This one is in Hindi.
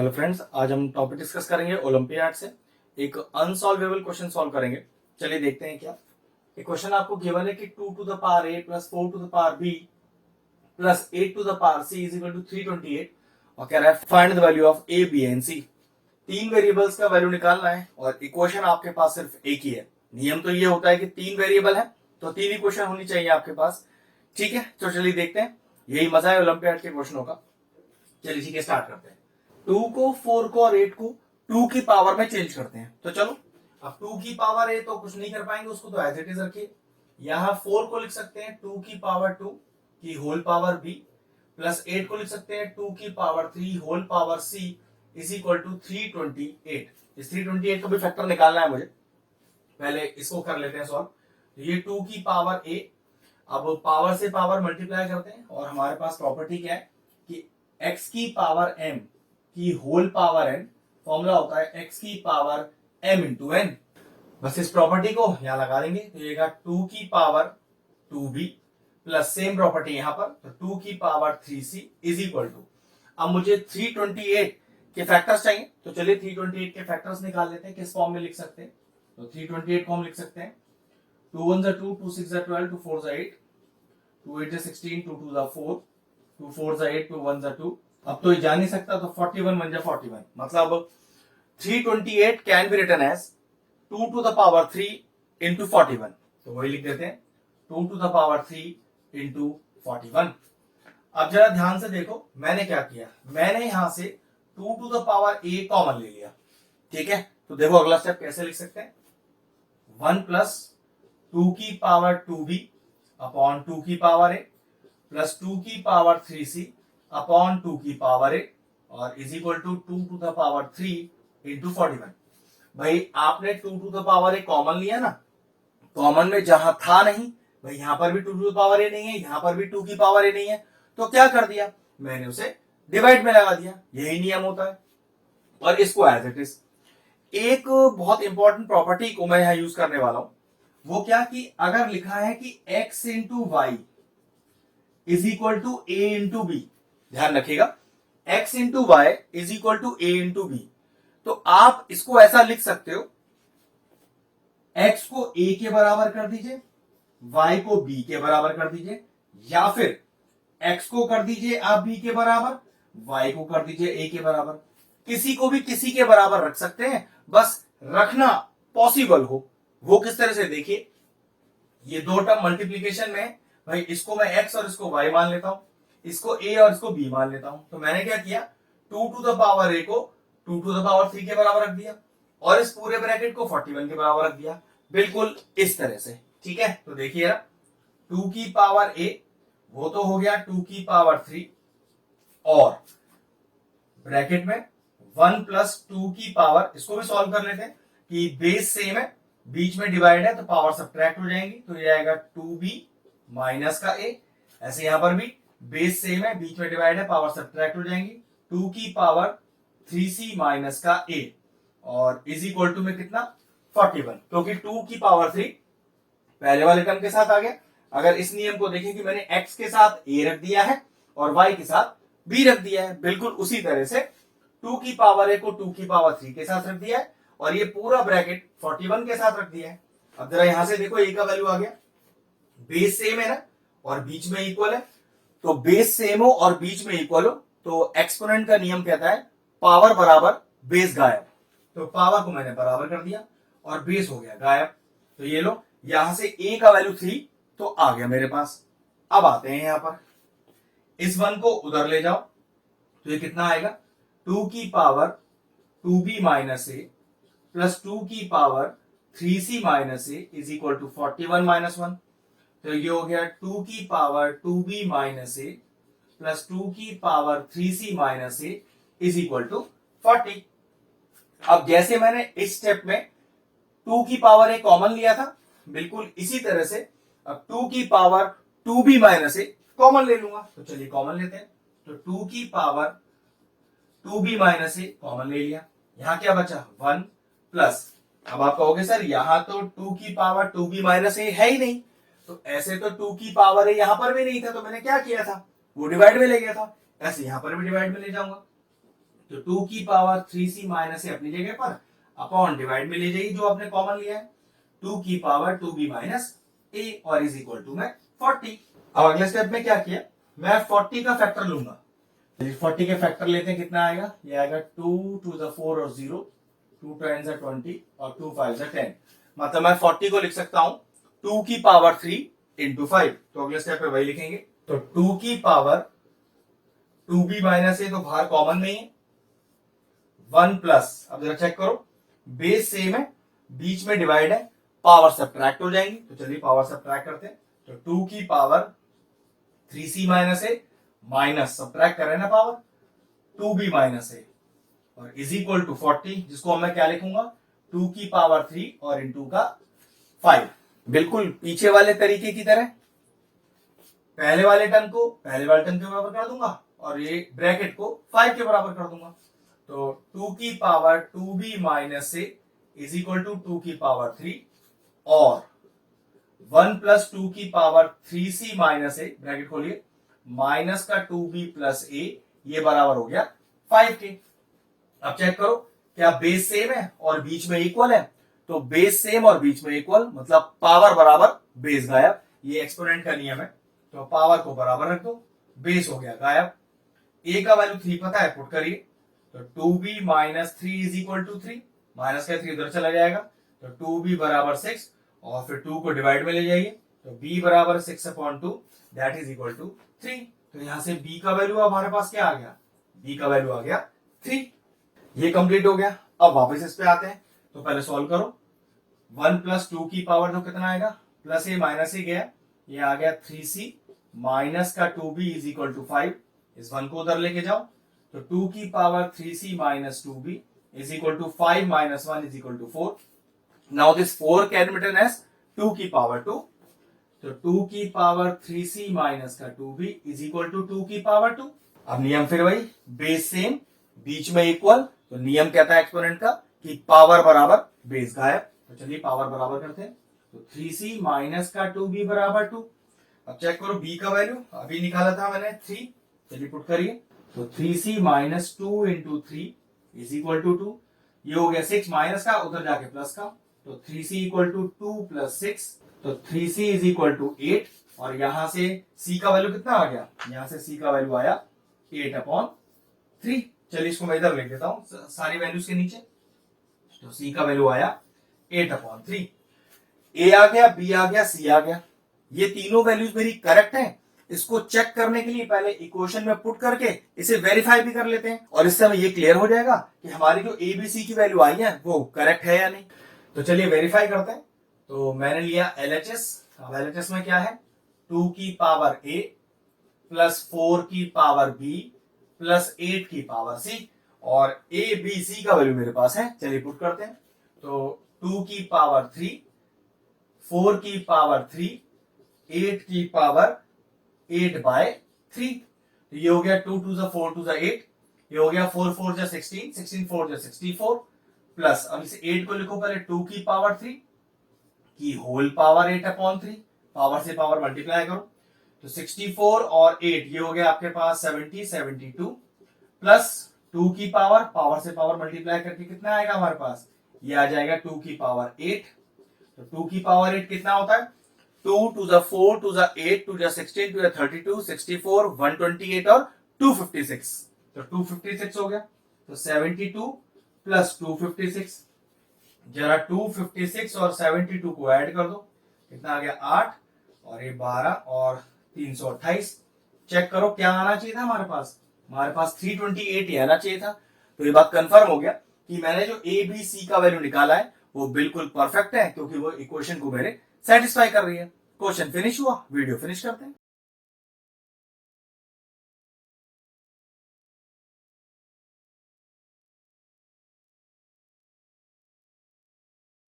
हेलो फ्रेंड्स, आज हम टॉपिक डिस्कस करेंगे ओलंपियाड से एक अनसॉल्वेबल क्वेश्चन सॉल्व करेंगे। चलिए देखते हैं क्या ये क्वेश्चन आपको गिवन है कि 2 to the power a plus 4 to the power b plus 8 to the power c is equal to 328 और कह रहा है find the value of a b and c। तीन वेरिएबल्स का वैल्यू निकालना है और इक्वेशन आपके पास सिर्फ एक ही है। नियम तो ये होता है कि तीन वेरिएबल है तो तीन इक्वेशन होनी चाहिए आपके पास। ठीक है, तो चलिए देखते हैं, यही मजा है ओलंपियाड के क्वेश्चनों का। चलिए ठीक है, स्टार्ट करते हैं। 2 को 4 को और 8 को 2 की पावर में चेंज करते हैं। तो चलो, अब 2 की पावर है तो कुछ नहीं कर पाएंगे, उसको तो एज इट इज रखिए। यहां 4 को लिख सकते हैं 2 की पावर 2 की होल पावर b प्लस 8 को लिख सकते हैं 2 की power 3 whole power c is equal to 328। इस 328 को भी फैक्टर निकालना है मुझे, पहले इसको कर लेते हैं सॉल्व। ये 2 की पावर a, अब पावर से पावर मल्टीप्लाई करते हैं और हमारे पास प्रॉपर्टी क्या है कि x की पावर m की होल पावर n, फॉर्मूला होता है x की पावर m इंटू n। बस इस प्रॉपर्टी को यहां लगा देंगे तो ये 2 की power 2b plus same property यहां पर तो 2 की power 3c is equal to, अब मुझे 328 के फैक्टर्स चाहिए तो चलिए 328 के फैक्टर्स निकाल लेते हैं। किस फॉर्म में लिख सकते हैं तो 328 को हम लिख सकते हैं 2 1 2 2 6 12 2 4 8 2 8 16 2 2 4 2 4 8 2 1 2। अब तो ये जा नहीं सकता तो 41 बन जाए 41, मतलब 328 can be written as 2 to the power 3 into 41। तो वही लिख देते हैं 2 टू द पावर 3 इंटू 41। अब जरा ध्यान से देखो, मैंने क्या किया, मैंने यहां से 2 to the power a common ले लिया। ठीक है, तो देखो अगला स्टेप कैसे लिख सकते हैं, 1 प्लस 2 की पावर 2b अपॉन 2 की पावर a प्लस 2 की पावर 3c अपॉन 2 की पावर a और is equal to 2 to the power 3 into 41। भाई आपने 2 to the power a common लिया ना, कॉमन में जहां था नहीं, भाई यहां पर भी 2 टू द पावर a नहीं है, यहां पर भी 2 की पावर a नहीं है, तो क्या कर दिया, मैंने उसे डिवाइड में लगा दिया। यही नियम होता है और इसको एज इट इज। एक बहुत इंपॉर्टेंट प्रॉपर्टी को मैं यहां यूज करने वाला हूं, वो क्या कि अगर लिखा है कि x into y is equal to a into b, ध्यान रखिएगा x into y is equal to a into b, तो आप इसको ऐसा लिख सकते हो, x को a के बराबर कर दीजिए, y को b के बराबर कर दीजिए, या फिर x को कर दीजिए आप b के बराबर, y को कर दीजिए a के बराबर। किसी को भी किसी के बराबर रख सकते हैं, बस रखना पॉसिबल हो। वो किस तरह से, देखिए ये दो टर्म मल्टीप्लीकेशन में है, भाई इसको मैं x और इसको y मान लेता हूं, इसको a और इसको b मान लेता हूं। तो मैंने क्या किया, 2 टू द पावर a को 2 टू द पावर 3 के बराबर रख दिया और इस पूरे ब्रैकेट को 41 के बराबर रख दिया, बिल्कुल इस तरह से। ठीक है, तो देखिए 2 की पावर a वो तो हो गया 2 की पावर 3 और ब्रैकेट में 1 प्लस 2 की पावर, इसको भी सॉल्व कर लेते हैं कि बेस सेम है, बीच में डिवाइड है तो पावर सब्ट्रैक्ट हो जाएंगी, तो ये आएगा 2b माइनस का a। ऐसे यहां पर भी बेस सेम है, बीच में डिवाइड है, पावर सब्ट्रैक्ट हो जाएंगी, 2 की पावर 3c माइनस का a और इज इक्वल टू में कितना 41, क्योंकि 2 की पावर 3 पहले वाले टर्म के साथ आ गया। अगर इस नियम को देखें कि मैंने x के साथ a रख दिया है और y के साथ b रख दिया है, बिल्कुल उसी तरह से 2 की पावर a को 2 की पावर 3 के साथ रख दिया है और ये पूरा ब्रैकेट 41 के साथ रख दिया है। अब जरा यहां से देखो a का वैल्यू आ गया, बेस सेम है ना और बीच में इक्वल है, तो बेस सेम हो और बीच में इक्वल हो तो एक्सपोनेंट का नियम कहता है पावर बराबर बेस गायब। तो पावर को मैंने बराबर कर दिया और बेस हो गया गायब। तो ये लो, यहां से a का वैल्यू 3 तो आ गया मेरे पास। अब आते हैं यहां पर, इस 1 को उधर ले जाओ तो ये कितना आएगा, 2 की power 2b minus a plus 2 की power 3c minus a is equal to 41 minus 1। तो ये हो गया 2 की power 2b minus a plus 2 की power 3c minus a is equal to 40। अब जैसे मैंने इस स्टेप में 2 की पावर a कॉमन लिया था, बिल्कुल इसी तरह से अब 2 की power 2b minus a common ले लूंगा। तो चलिए कॉमन लेते हैं, तो 2 की power 2b minus a common ले लिया, यहां क्या बचा 1 प्लस, अब आप कहोगे सर यहां तो 2 की पावर 2b माइनस a है ही नहीं, तो ऐसे तो 2 की पावर a यहां पर भी नहीं था, तो मैंने क्या किया था, वो डिवाइड में ले गया था, ऐसे यहां पर भी डिवाइड में ले जाऊंगा। तो 2 की पावर 3c माइनस ए अपनी जगह पर, अपॉन डिवाइड में ले जाइए जो आपने कॉमन लिया है, 2 की पावर 2b माइनस ए, और इज इक्वल टू में 40। अब अगले स्टेप में क्या किया, मैं 40 का फैक्टर लूंगा। 40 के फैक्टर लेते हैं, कितना आएगा, ये आएगा 2 to the 4 और 0, 2 times 20 और 2 5 10। मतलब मैं 40 को लिख सकता हूं 2 की पावर 3 इंटू 5। तो अगले स्टेप पे वही लिखेंगे, तो 2 की पावर 2b माइनस ए तो बाहर कॉमन नहीं है, 1 प्लस, अब जरा चेक करो, बेस सेम है, बीच में डिवाइड है, पावर सब्ट्रैक्ट हो जाएंगी। तो चलिए पावर सब्ट्रैक्ट करते हैं। तो 2 की पावर 3c माइनस ए माइनस सब्ट्रैक्ट कर रहे हैं ना पावर, 2b माइनस ए, और इज इक्वल टू 40, जिसको मैं क्या लिखूंगा, 2 की पावर 3 और इंटू का 5। बिल्कुल पीछे वाले तरीके की तरह पहले वाले टर्म को पहले वाले टर्म के बराबर कर दूंगा और ये ब्रैकेट को 5 के बराबर कर दूंगा। तो 2 की power 2b minus a is equal to 2 की पावर 3 और 1 प्लस 2 की power 3c minus a, bracket खोलिए, माइनस का 2b प्लस ए, ये बराबर हो गया 5 के। अब चेक करो क्या बेस सेम है और बीच में इक्वल है, तो बेस सेम और बीच में इक्वल मतलब पावर बराबर बेस गायब, ये एक्सपोनेंट का नियम है। तो पावर को बराबर रख दो, बेस हो गया गायब। ए का वैल्यू 3 पता है, पुट करिए, तो 2b minus 3 is equal to 3, minus का 3 उधर चला जाएगा, तो 2b बराबर 6, और फिर 2 को डिवाइड में ले जाइए, तो b बराबर 6/2 दैट इज इक्वल टू 3। तो यहां से b का वैल्यू हमारे पास क्या आ गया, b का वैल्यू आ गया 3। ये कंप्लीट हो गया। अब वापस इस पे आते हैं, तो पहले सॉल्व करो। 1 प्लस 2 की पावर तो कितना आएगा, प्लस ए माइनस ए गया, ये आ गया 3c माइनस का 2b इज इक्वल टू 5, इस 1 को उधर लेके जाओ, तो 2 की power 3c minus 2b is equal to 5 minus 1 is equal to 4। Now this 4 can be written as 2 की पावर 2, तो 2 की पावर 3c माइनस का 2b इज इक्वल टू 2 की पावर 2। अब नियम फिर वही, बेस सेम बीच में इक्वल, तो नियम कहता है एक्सपोनेंट का कि पावर बराबर बेस गायब। तो चलिए पावर बराबर करते हैं, तो 3c माइनस का 2b बराबर 2। अब चेक करो b का वैल्यू अभी निकाला था मैंने 3, चलिए पुट करिए, तो 3c minus 2 into 3 is equal to 2, ये हो गया 6 माइनस का उधर जाके प्लस का, तो 3c इक्वल टू 2 प्लस 6, तो 3c इज इक्वल टू 8, और यहां से c का वैल्यू कितना आ गया, यहां से c का वैल्यू आया 8/3। चलिए इसको मैं इधर लिख देता हूं सारी वैल्यूज के नीचे, तो c का वैल्यू आया 8/3। a आ गया, b आ गया, c आ गया, ये तीनों वैल्यूज मेरी करेक्ट हैं। इसको चेक करने के लिए पहले इक्वेशन में पुट करके इसे वेरीफाई भी कर लेते हैं, और इससे हमें ये क्लियर हो जाएगा कि हमारी जो ए बी सी की वैल्यू आई है वो करेक्ट है या नहीं। तो चलिए वेरीफाई करते हैं। तो मैंने लिया LHS, अब LHS में क्या है, 2 की पावर a प्लस 4 की पावर b प्लस 8 की पावर c, और a b c का वैल्यू मेरे पास है, चलिए पुट करते हैं। तो 2 की पावर 3, 4 की पावर 3, 8 की पावर 8/3, तो ये हो गया 2 to the 4 to the 8, ये हो गया 4 4 जा 16, 16 4 जा 64, प्लस अब इसे 8 को लिखो पहले 2 की पावर 3 की होल पावर 8/3, पावर से पावर मल्टीप्लाई करो, तो 64 और 8 ये हो गया आपके पास 70 72, प्लस 2 की पावर से पावर मल्टीप्लाई करके कितना आएगा हमारे पास, ये आ जाएगा 2 की पावर 8, तो 2 की पावर 8 कितना होता है, 2 to the 4 to the 8 to the 16 to the 32 64 128 और 256, तो 256 हो गया, तो 72 प्लस 256, जरा 256 और 72 को ऐड कर दो, कितना आ गया 8, और ये 12 और 328। चेक करो क्या आना चाहिए था हमारे पास 328 ही आना चाहिए था। तो ये बात कंफर्म हो गया कि मैंने जो ए बी सी का वैल्यू निकाला है वो बिल्कुल परफेक्ट है, क्योंकि वो इक्वेशन को मेरे सेटिस्फाई कर रही है। क्वेश्चन फिनिश हुआ, वीडियो फिनिश करते हैं।